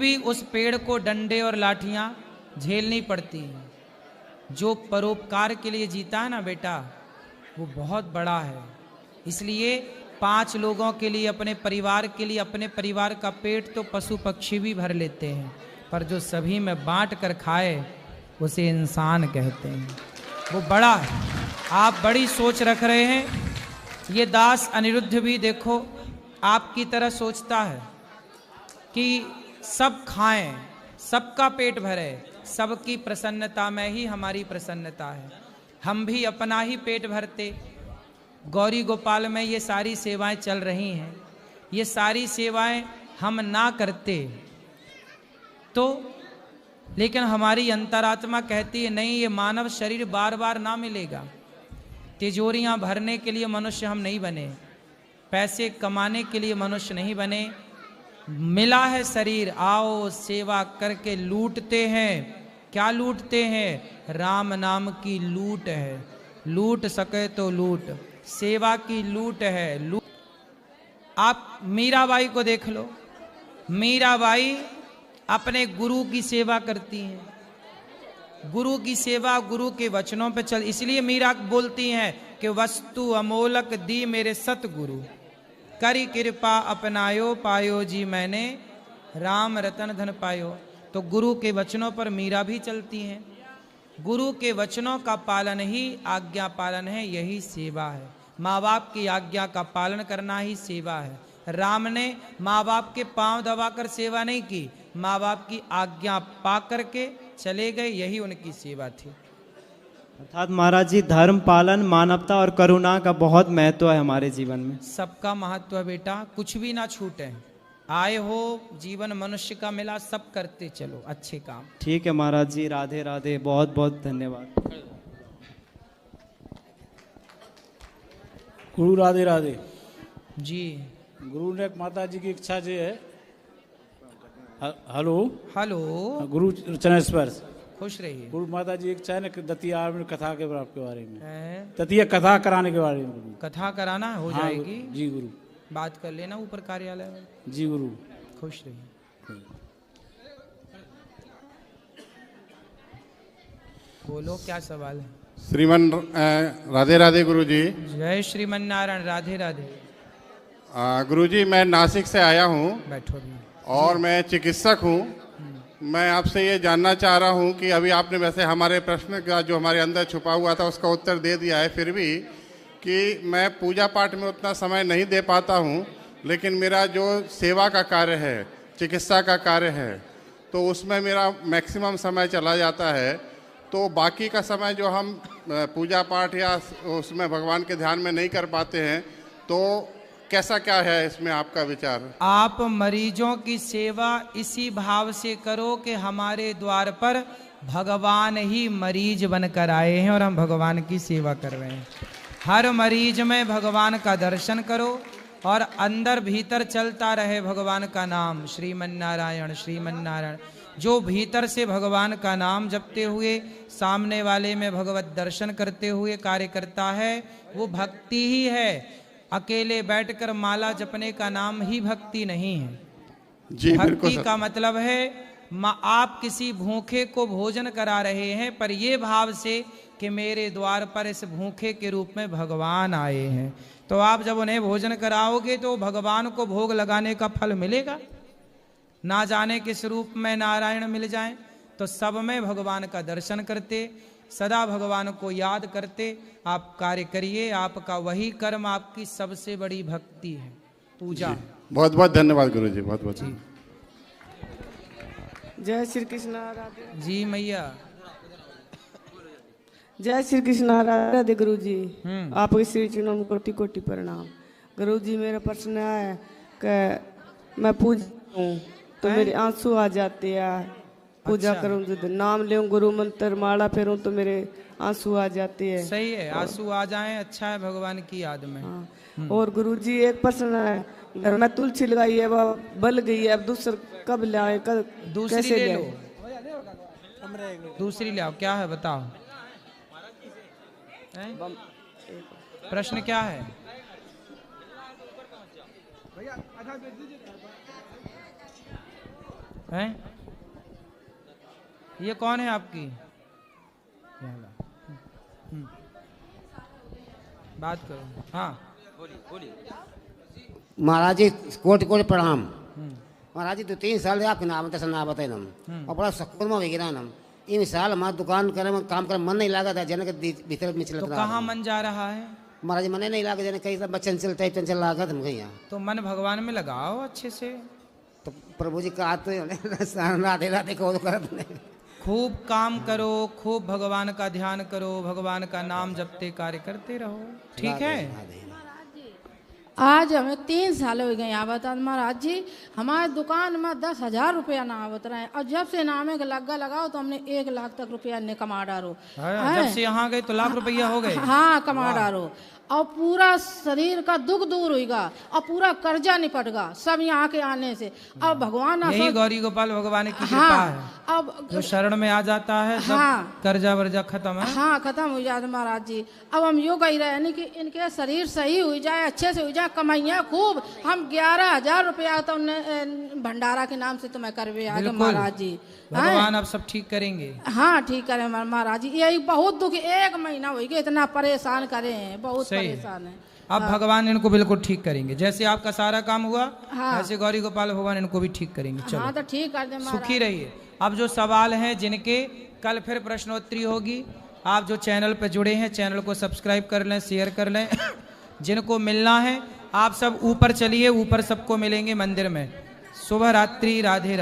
भी उस पेड़ को डंडे और लाठियां झेलनी पड़ती हैं। जो परोपकार के लिए जीता है ना बेटा, वो बहुत बड़ा है। इसलिए 5 लोगों के लिए, अपने परिवार के लिए, अपने परिवार का पेट तो पशु पक्षी भी भर लेते हैं, पर जो सभी में बांट कर खाए उसे इंसान कहते हैं, वो बड़ा है। आप बड़ी सोच रख रहे हैं। ये दास अनिरुद्ध भी देखो आपकी तरह सोचता है कि सब खाएं, सबका पेट भरे, सबकी प्रसन्नता में ही हमारी प्रसन्नता है। हम भी अपना ही पेट भरते। गौरी गोपाल में ये सारी सेवाएं चल रही हैं, ये सारी सेवाएं हम ना करते तो, लेकिन हमारी अंतरात्मा कहती है नहीं, ये मानव शरीर बार बार ना मिलेगा। तिजोरियां भरने के लिए मनुष्य हम नहीं बने, पैसे कमाने के लिए मनुष्य नहीं बने। मिला है शरीर, आओ सेवा करके लूटते हैं। क्या लूटते हैं? राम नाम की लूट है। लूट सके तो लूट, सेवा की लूट है। लूट। आप मीराबाई को देख लो, मीराबाई अपने गुरु की सेवा करती हैं। गुरु की सेवा गुरु के वचनों पे चल, इसलिए मीरा बोलती हैं कि वस्तु अमोलक दी मेरे सतगुरु, करी कृपा अपनायो पायो जी मैंने, राम रतन धन पायो। तो गुरु के वचनों पर मीरा भी चलती हैं। गुरु के वचनों का पालन ही आज्ञा पालन है, यही सेवा है। माँ बाप की आज्ञा का पालन करना ही सेवा है। राम ने माँ बाप के पांव दबाकर सेवा नहीं की, माँ बाप की आज्ञा पा करके चले गए, यही उनकी सेवा थी। अर्थात महाराज जी, धर्म पालन, मानवता और करुणा का बहुत महत्व है हमारे जीवन में। सबका महत्व है बेटा, कुछ भी ना छूटे। आए हो, जीवन मनुष्य का मिला, सब करते चलो अच्छे काम। ठीक है महाराज जी, राधे राधे, बहुत बहुत धन्यवाद। गुरु राधे राधे जी। गुरु ने माता जी की इच्छा जो है, हेलो हेलो, गुरु चरण स्पर्श। खुश रहिए। गुरु माता जी एक चाहे ना दतिया में कथा के बारे में, दतिया कथा कराने के बारे में। कथा कराना हो हाँ, जाएगी जी गुरु, बात कर लेना ऊपर कार्यालय में। जी गुरु। खुश रहिए। बोलो क्या सवाल है? श्रीमन राधे राधे गुरु जी। जय श्रीमन नारायण। राधे राधे। गुरु जी, मैं नासिक से आया हूँ। बैठो भी। और मैं चिकित्सक हूँ। मैं आपसे ये जानना चाह रहा हूँ कि अभी आपने वैसे हमारे प्रश्न का जो हमारे अंदर छुपा हुआ था उसका उत्तर दे दिया है, फिर भी कि मैं पूजा पाठ में उतना समय नहीं दे पाता हूँ, लेकिन मेरा जो सेवा का कार्य है, चिकित्सा का कार्य है, तो उसमें मेरा मैक्सिमम समय चला जाता है। तो बाकी का समय जो हम पूजा पाठ या उसमें भगवान के ध्यान में नहीं कर पाते हैं, तो कैसा क्या है इसमें आपका विचार? आप मरीजों की सेवा इसी भाव से करो कि हमारे द्वार पर भगवान ही मरीज बनकर आए हैं और हम भगवान की सेवा कर रहे हैं। हर मरीज में भगवान का दर्शन करो और अंदर भीतर चलता रहे भगवान का नाम, श्रीमन नारायण श्रीमन नारायण। जो भीतर से भगवान का नाम जपते हुए सामने वाले में भगवत दर्शन करते हुए कार्य करता है, वो भक्ति ही है। अकेले बैठकर माला जपने का नाम ही भक्ति नहीं है जी। भक्ति का मतलब है आप किसी भूखे को भोजन करा रहे हैं, पर ये भाव से कि मेरे द्वार पर इस भूखे के रूप में भगवान आए हैं। तो आप जब उन्हें भोजन कराओगे तो भगवान को भोग लगाने का फल मिलेगा। ना जाने किस रूप में नारायण मिल जाएं, तो सब में भगवान का दर्शन करते, सदा भगवान को याद करते आप कार्य करिए। आपका वही कर्म आपकी सबसे बड़ी भक्ति है, पूजा। बहुत बहुत धन्यवाद गुरु जी, बहुत बहुत। जय श्री कृष्ण राधे जी मैया। जय श्री कृष्ण राधे गुरु जी। आपके श्री चरणों में कोटि कोटि प्रणाम। गुरु जी, मेरा प्रश्न है कि मैं पूजा हूँ तो मेरे आंसू आ जाते हैं। पूजा करूं तो नाम ले, गुरु मंत्र माला फेरूं तो मेरे आंसू आ जाते हैं। सही है, आंसू आ जाएं, अच्छा है भगवान की याद में। हाँ। और गुरु जी एक प्रश्न है, घर में तुलसी लगाई है, वह बल गई है, अब दूसर कब लाए, दूसरी ले लो। दूसरी ले आओ। क्या है बताओ? प्रश्न क्या है? हैं? ये कौन है आपकी? बात करो। हाँ महाराज जी कोटि कोटि प्रणाम। महाराज जी 2-3 साल आपके नाम तैसा ना बताए नम और बड़ा सकून में गिरा नम। इन साल हमारा दुकान करे में काम करे मन नहीं लगा था जन के भीतर में चलता। तो कहाँ मन जा रहा है? महाराज मन नहीं लगा जन कहीं सब चंचल टाइप चंचल लगा था कहीं। तो मन भगवान में लगाओ अच्छे से। तो प्रभु जी का तो राधे राधे को करत नहीं। खूब काम करो, खूब भगवान का ध्यान करो, भगवान का नाम जपते कार्य करते रहो, ठीक है? आज हमें 3 साल हो गए आवत महाराज जी। हमारे दुकान में 10,000 रुपया ना आवत रहे और जब से नामे का लग्गा लगाओ तो हमने 1 लाख तक रुपया ने कमा डालो। जब से यहाँ गए तो लाख रुपया हो गए। हाँ कमा डालो और पूरा शरीर का दुख दूर होगा और पूरा कर्जा निपटगा सब यहाँ के आने से। अब भगवान यही गौरी गोपाल भगवान की कृपा है। अब जो शरण में आ जाता है सब कर्जा वर्जा खत्म है। हाँ खत्म हो जाता महाराज जी। अब हम यो कह रहे हैं कि इनके शरीर सही हो जाए, अच्छे से हो जाए, कमाइया खूब। हम 11,000 रुपया तो भंडारा के नाम से तो मैं करवे आगे महाराज जी। भगवान अब सब ठीक करेंगे। हाँ ठीक करे महाराज जी। यही बहुत दुख 1 महीना हो गया, इतना परेशान करे हैं, बहुत परेशान है। अब भगवान इनको बिल्कुल ठीक करेंगे। जैसे आपका सारा काम हुआ ऐसे गौरी गोपाल भगवान इनको भी ठीक करेंगे। चलो हाँ तो ठीक कर दे, सुखी रहिए। अब जो सवाल हैं जिनके कल फिर प्रश्नोत्तरी होगी, आप जो चैनल पर जुड़े हैं चैनल को सब्सक्राइब कर लें, शेयर कर लें। जिनको मिलना है आप सब ऊपर चलिए, ऊपर सबको मिलेंगे मंदिर में। शुभ रात्रि, राधे राधे।